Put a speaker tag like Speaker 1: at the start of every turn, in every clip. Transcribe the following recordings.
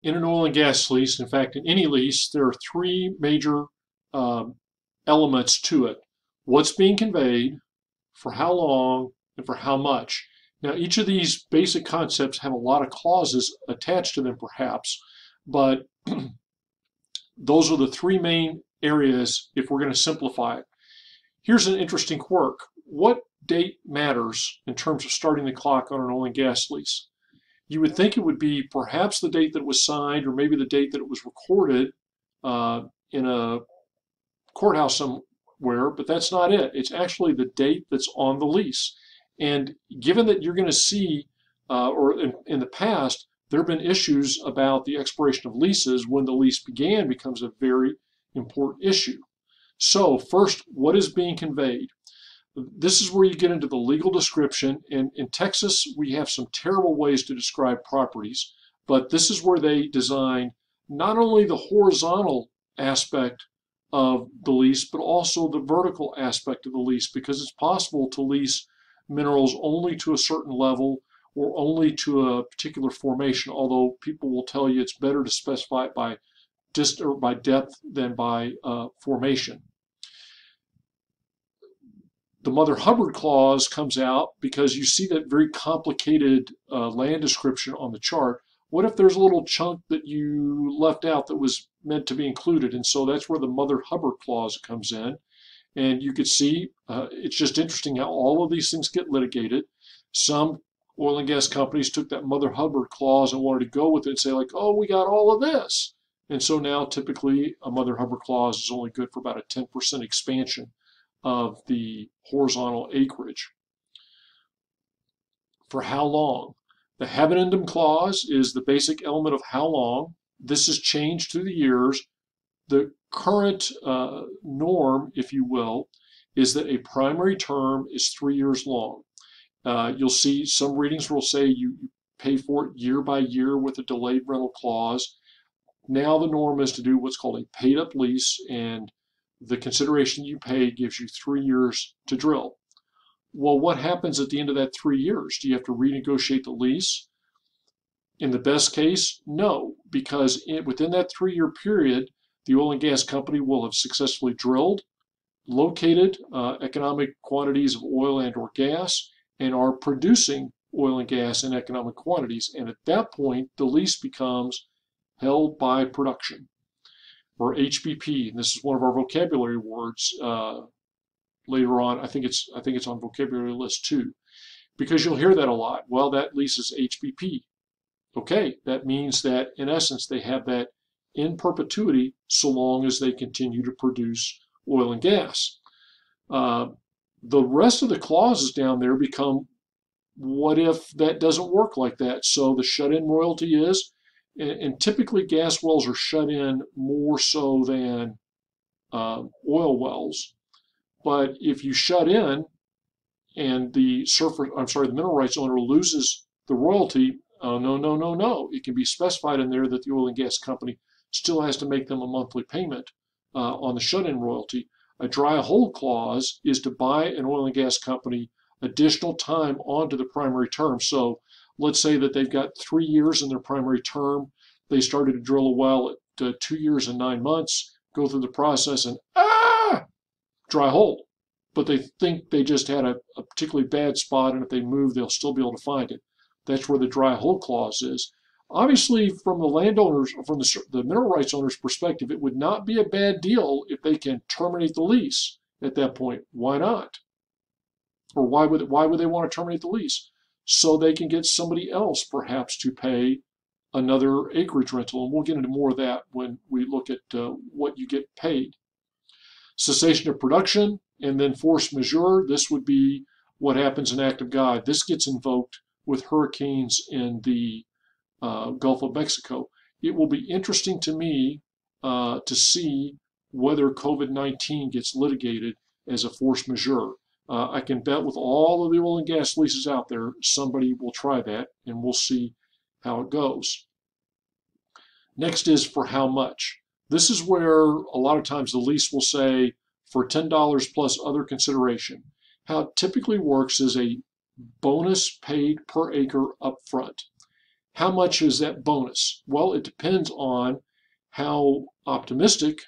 Speaker 1: In an oil and gas lease, in fact, in any lease, there are three major um, elements to it. What's being conveyed, for how long, and for how much. Now, each of these basic concepts have a lot of clauses attached to them, perhaps, but those are the three main areas if we're going to simplify it. Here's an interesting quirk. What date matters in terms of starting the clock on an oil and gas lease? You would think it would be perhaps the date that it was signed or maybe the date that it was recorded in a courthouse somewhere, but that's not it. It's actually the date that's on the lease. And given that you're going to see, or in the past, there have been issues about the expiration of leases when the lease began becomes a very important issue. So first, what is being conveyed? This is where you get into the legal description. And in Texas, we have some terrible ways to describe properties, but this is where they design not only the horizontal aspect of the lease, but also the vertical aspect of the lease, because it's possible to lease minerals only to a certain level or only to a particular formation, although people will tell you it's better to specify it by depth than by formation. The Mother Hubbard clause comes out because you see that very complicated land description on the chart. What if there's a little chunk that you left out that was meant to be included? And so that's where the Mother Hubbard clause comes in. And you could see it's just interesting how all of these things get litigated. Some oil and gas companies took that Mother Hubbard clause and wanted to go with it and say like, oh, we got all of this. And so now typically a Mother Hubbard clause is only good for about a 10% expansion of the horizontal acreage. For how long? The habitandum clause is the basic element of how long. This has changed through the years. The current norm, if you will, is that a primary term is 3 years long. You'll see some readings will say you pay for it year by year with a delayed rental clause. Now the norm is to do what's called a paid up lease, and the consideration you pay gives you 3 years to drill. Well, what happens at the end of that 3 years? Do you have to renegotiate the lease? In the best case, no, because within that 3-year period, the oil and gas company will have successfully drilled, located economic quantities of oil and or gas, and are producing oil and gas in economic quantities. And at that point, the lease becomes held by production, or HBP. And this is one of our vocabulary words later on. I think it's on vocabulary list 2, because you'll hear that a lot. Well, that lease is HBP. Okay, that means that in essence they have that in perpetuity so long as they continue to produce oil and gas. The rest of the clauses down there become, what if that doesn't work like that? So the shut-in royalty is, and typically gas wells are shut in more so than oil wells. But if you shut in and the mineral rights owner loses the royalty, no. It can be specified in there that the oil and gas company still has to make them a monthly payment on the shut-in royalty. A dry hold clause is to buy an oil and gas company additional time onto the primary term. So let's say that they've got 3 years in their primary term. They started to drill a well at 2 years and 9 months, go through the process and dry hold. But they think they just had a particularly bad spot, and if they move, they'll still be able to find it. That's where the dry hold clause is. Obviously, from the landowners, from the mineral rights owner's perspective, it would not be a bad deal if they can terminate the lease at that point. Why not? Or why would they want to terminate the lease? So they can get somebody else perhaps to pay another acreage rental. And we'll get into more of that when we look at what you get paid. Cessation of production and then force majeure. This would be what happens in act of God. This gets invoked with hurricanes in the Gulf of Mexico. It will be interesting to me to see whether COVID-19 gets litigated as a force majeure. I can bet with all of the oil and gas leases out there, somebody will try that, and we'll see how it goes. Next is for how much. This is where a lot of times the lease will say for $10 plus other consideration. How it typically works is a bonus paid per acre up front. How much is that bonus? Well, it depends on how optimistic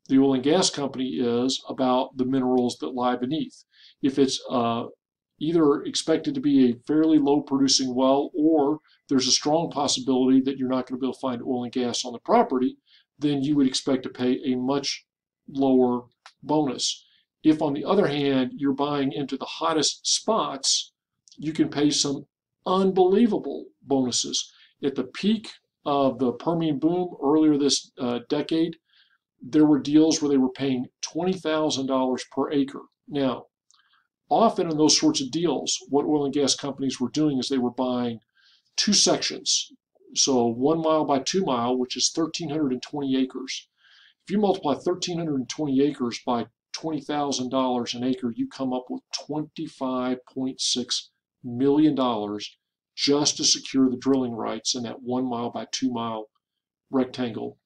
Speaker 1: the oil and gas company is about the minerals that lie beneath. If it's either expected to be a fairly low producing well, or there's a strong possibility that you're not going to be able to find oil and gas on the property, then you would expect to pay a much lower bonus. If, on the other hand, you're buying into the hottest spots, you can pay some unbelievable bonuses. At the peak of the Permian boom earlier this decade, there were deals where they were paying $20,000 per acre. Now, often in those sorts of deals, what oil and gas companies were doing is they were buying two sections. So 1 mile by 2 mile, which is 1,320 acres. If you multiply 1,320 acres by $20,000 an acre, you come up with $25.6 million just to secure the drilling rights in that 1 mile by 2 mile rectangle.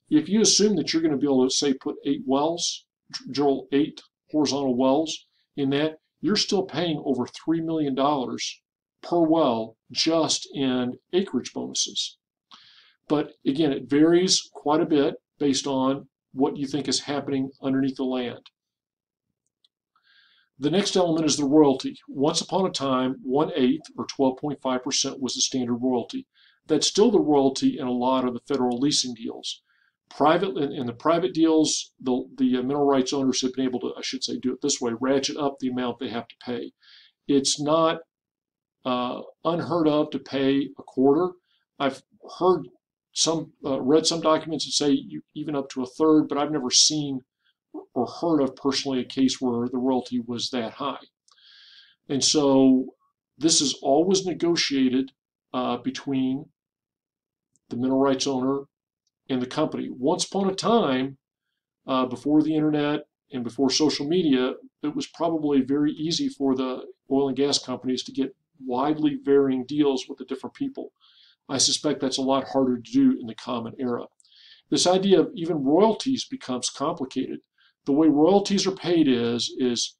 Speaker 1: If you assume that you're going to be able to, say, put 8 wells, drill 8 horizontal wells in that, you're still paying over $3 million per well just in acreage bonuses. But again, it varies quite a bit based on what you think is happening underneath the land. The next element is the royalty. Once upon a time, 1/8 or 12.5% was the standard royalty. That's still the royalty in a lot of the federal leasing deals. In the private deals, the mineral rights owners have been able to, I should say, do it this way, ratchet up the amount they have to pay. It's not unheard of to pay a quarter. I've heard read some documents that say even up to a third, but I've never seen or heard of personally a case where the royalty was that high. And so this is always negotiated between the mineral rights owner and the company. Once upon a time, before the internet and before social media, it was probably very easy for the oil and gas companies to get widely varying deals with the different people. I suspect that's a lot harder to do in the common era. This idea of even royalties becomes complicated. The way royalties are paid is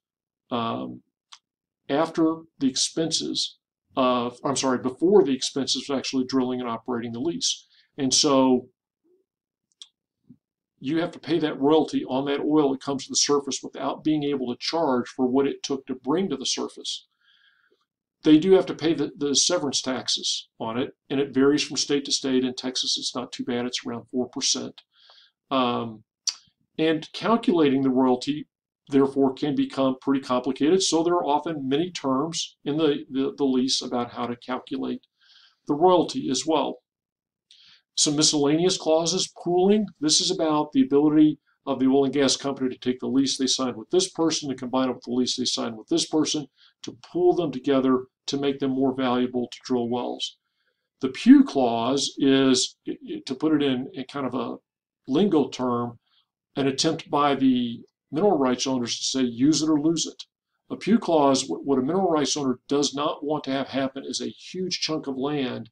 Speaker 1: after the expenses of, I'm sorry, before the expenses of actually drilling and operating the lease. And so you have to pay that royalty on that oil that comes to the surface without being able to charge for what it took to bring to the surface. They do have to pay the severance taxes on it, and it varies from state to state. In Texas, it's not too bad. It's around 4%. And calculating the royalty, therefore, can become pretty complicated. So there are often many terms in the lease about how to calculate the royalty as well. Some miscellaneous clauses, pooling. This is about the ability of the oil and gas company to take the lease they signed with this person, to combine it with the lease they signed with this person, to pool them together to make them more valuable to drill wells. The pew clause is, to put it in kind of a lingo term, an attempt by the mineral rights owners to say use it or lose it. A pew clause, what a mineral rights owner does not want to have happen is a huge chunk of land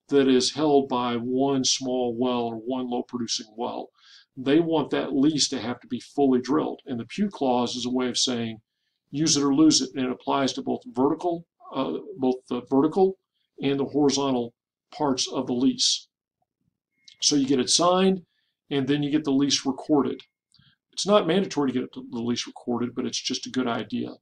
Speaker 1: that is held by one small well or one low producing well. They want that lease to have to be fully drilled. And the pew clause is a way of saying use it or lose it. And it applies to both the vertical and the horizontal parts of the lease. So you get it signed, and then you get the lease recorded. It's not mandatory to get the lease recorded, but it's just a good idea.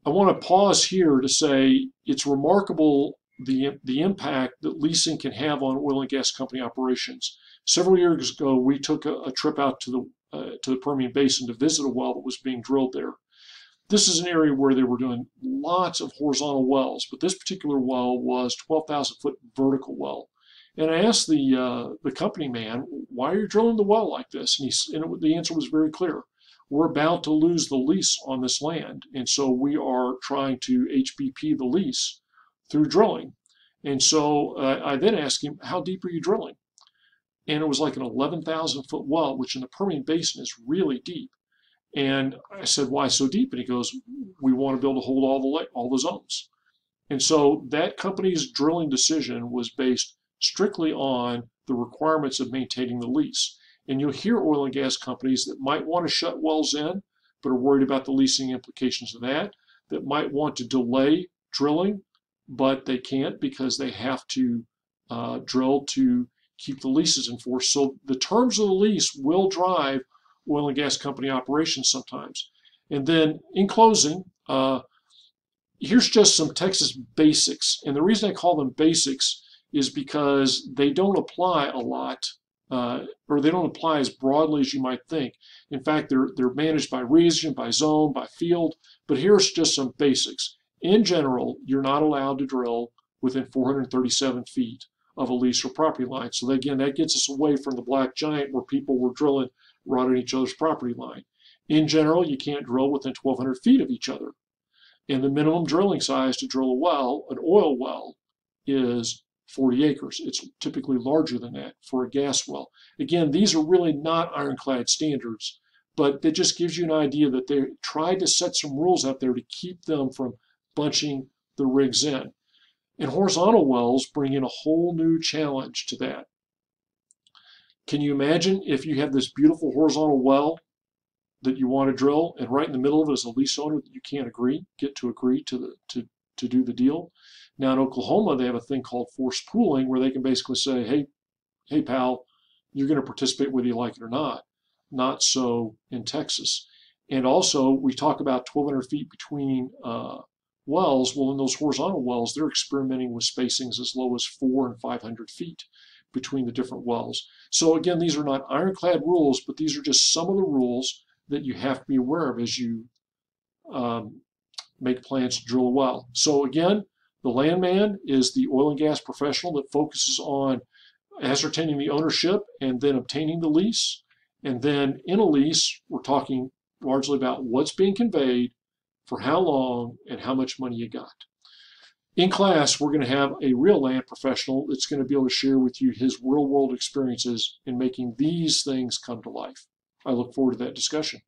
Speaker 1: I want to pause here to say it's remarkable the impact that leasing can have on oil and gas company operations. Several years ago, we took a trip out to the Permian Basin to visit a well that was being drilled there. This is an area where they were doing lots of horizontal wells, but this particular well was 12,000-foot vertical well. And I asked the company man, why are you drilling the well like this? And the answer was very clear. We're about to lose the lease on this land, and so we are trying to HBP the lease through drilling. And so I then asked him, how deep are you drilling? And it was like an 11,000-foot well, which in the Permian Basin is really deep. And I said, why so deep? And he goes, we want to be able to hold all the zones. And so that company's drilling decision was based strictly on the requirements of maintaining the lease. And you'll hear oil and gas companies that might want to shut wells in, but are worried about the leasing implications of that might want to delay drilling, but they can't because they have to drilled to keep the leases enforced. So the terms of the lease will drive oil and gas company operations sometimes. And then in closing, here's just some Texas basics. And the reason I call them basics is because they don't apply a lot, or they don't apply as broadly as you might think. In fact, they're managed by region, by zone, by field. But here's just some basics. In general, you're not allowed to drill within 437 feet of a lease or property line. So again, that gets us away from the black giant where people were drilling right on each other's property line. In general, you can't drill within 1,200 feet of each other. And the minimum drilling size to drill a well, an oil well, is 40 acres. It's typically larger than that for a gas well. Again, these are really not ironclad standards, but that just gives you an idea that they tried to set some rules out there to keep them from bunching the rigs in. And horizontal wells bring in a whole new challenge to that. Can you imagine if you have this beautiful horizontal well that you want to drill, and right in the middle of it is a lease owner that you can't get to agree to do the deal? Now in Oklahoma, they have a thing called forced pooling where they can basically say, hey pal, you're going to participate whether you like it or not. Not so in Texas. And also, we talk about 1,200 feet between wells. Well, in those horizontal wells, they're experimenting with spacings as low as 400 and 500 feet between the different wells. So again, these are not ironclad rules, but these are just some of the rules that you have to be aware of as you make plans to drill a well. So again, the landman is the oil and gas professional that focuses on ascertaining the ownership and then obtaining the lease. And then in a lease, we're talking largely about what's being conveyed, for how long, and how much money you got. In class, we're going to have a real land professional that's going to be able to share with you his real-world experiences in making these things come to life. I look forward to that discussion.